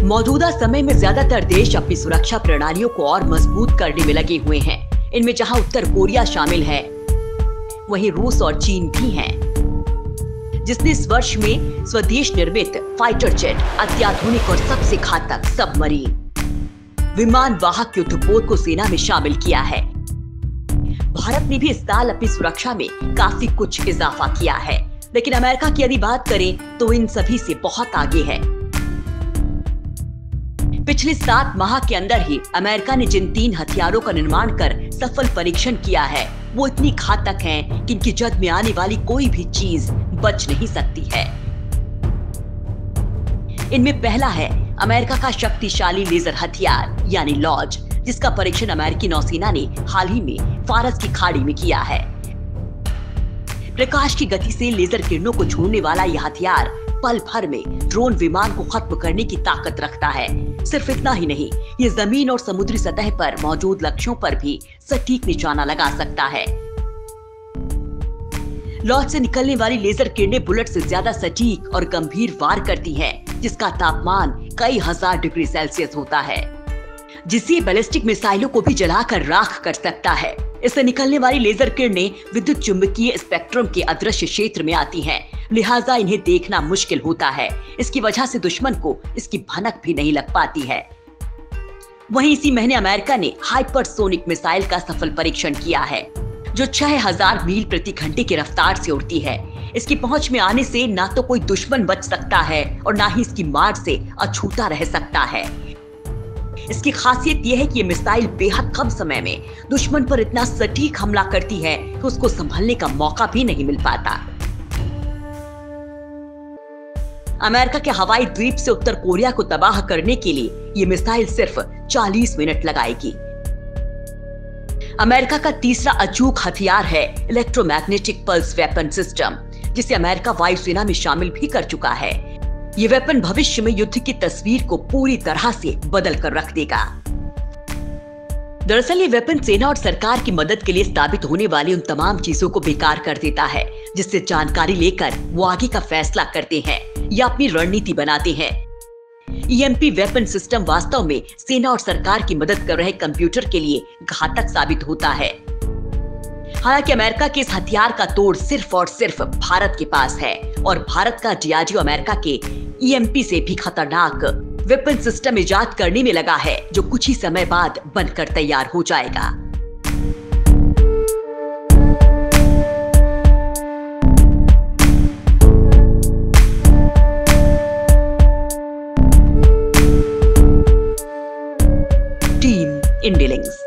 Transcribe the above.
मौजूदा समय में ज्यादातर देश अपनी सुरक्षा प्रणालियों को और मजबूत करने में लगे हुए हैं। इनमें जहां उत्तर कोरिया शामिल है, वहीं रूस और चीन भी हैं, जिसने इस वर्ष में स्वदेश निर्मित फाइटर जेट, अत्याधुनिक और सबसे घातक सबमरीन विमान वाहक युद्धपोत को सेना में शामिल किया है। भारत ने भी इस साल अपनी सुरक्षा में काफी कुछ इजाफा किया है, लेकिन अमेरिका की यदि बात करें तो इन सभी से बहुत आगे है। पिछले 7 माह के अंदर ही अमेरिका ने जिन 3 हथियारों का निर्माण कर सफल परीक्षण किया है, वो इतनी घातक हैं कि इनकी जद में आने वाली कोई भी चीज बच नहीं सकती है। इनमें पहला है अमेरिका का शक्तिशाली लेजर हथियार यानी लॉज, जिसका परीक्षण अमेरिकी नौसेना ने हाल ही में फारस की खाड़ी में किया है। प्रकाश की गति से लेजर किरणों को छोड़ने वाला यह हथियार पल भर में ड्रोन विमान को खत्म करने की ताकत रखता है। सिर्फ इतना ही नहीं, ये जमीन और समुद्री सतह पर मौजूद लक्ष्यों पर भी सटीक निशाना लगा सकता है। लॉज से निकलने वाली लेजर किरणें बुलेट से ज्यादा सटीक और गंभीर वार करती हैं, जिसका तापमान कई हजार डिग्री सेल्सियस होता है, जिससे बैलिस्टिक मिसाइलों को भी जलाकर राख कर सकता है। इससे निकलने वाली लेजर किरणें विद्युत चुंबकीय स्पेक्ट्रम के अदृश्य क्षेत्र में आती हैं, लिहाजा इन्हें देखना मुश्किल होता है। इसकी वजह से दुश्मन को इसकी भनक भी नहीं लग पाती है। वहीं इसी महीने अमेरिका ने हाइपरसोनिक मिसाइल का सफल परीक्षण किया है, जो 6000 मील प्रति घंटे की रफ्तार से उड़ती है। इसकी पहुंच में आने से ना तो कोई दुश्मन बच सकता है और ना ही इसकी मार से अछूता रह सकता है। इसकी खासियत यह है कि ये मिसाइल बेहद कम समय में दुश्मन पर इतना सटीक हमला करती है कि उसको संभलने का मौका भी नहीं मिल पाता। अमेरिका के हवाई द्वीप से उत्तर कोरिया को तबाह करने के लिए ये मिसाइल सिर्फ 40 मिनट लगाएगी। अमेरिका का तीसरा अचूक हथियार है इलेक्ट्रोमैग्नेटिक पल्स वेपन सिस्टम, जिसे अमेरिका वायुसेना में शामिल भी कर चुका है। ये वेपन भविष्य में युद्ध की तस्वीर को पूरी तरह से बदल कर रख देगा। दरअसल ये वेपन सेना और सरकार की मदद के लिए साबित होने वाली उन तमाम चीजों को बेकार कर देता है, जिससे जानकारी लेकर वो आगे का फैसला करते हैं या अपनी रणनीति बनाते हैं। ईएमपी वेपन सिस्टम वास्तव में सेना और सरकार की मदद कर रहे कंप्यूटर के लिए घातक साबित होता है। हालांकि अमेरिका के इस हथियार का तोड़ सिर्फ और सिर्फ भारत के पास है, और भारत का डीआरडीओ अमेरिका के ईएमपी से भी खतरनाक वेपन सिस्टम इजाद करने में लगा है, जो कुछ ही समय बाद बनकर तैयार हो जाएगा। टीम इंडिलिंग्स।